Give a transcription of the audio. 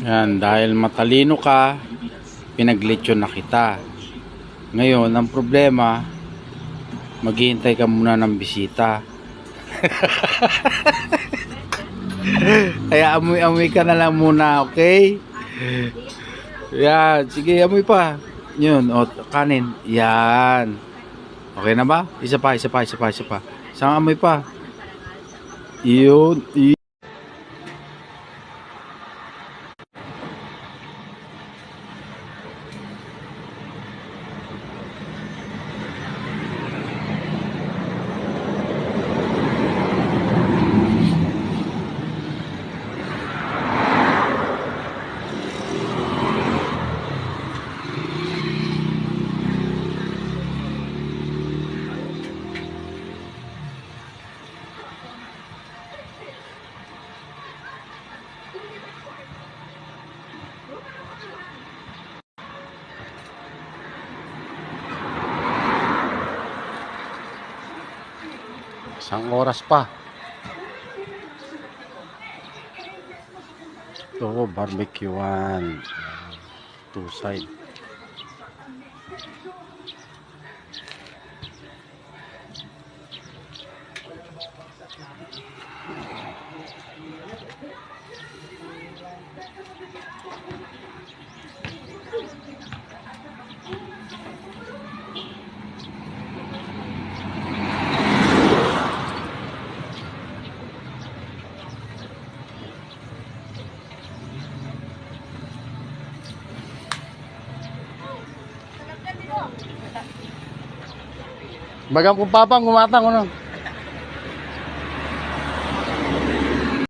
Yan, dahil matalino ka, pinaglitsyon na kita. Ngayon, ang problema, maghihintay ka muna ng bisita. Kaya amoy-amoy ka na lang muna, okay? Yan, sige, amoy pa. Yun, o, kanin. Yan. Okay na ba? Isa pa. Isang amoy pa. Yun. Isang oras pa. Ito, barbecuean. Two side. Bagang kung papang kumatang, ano?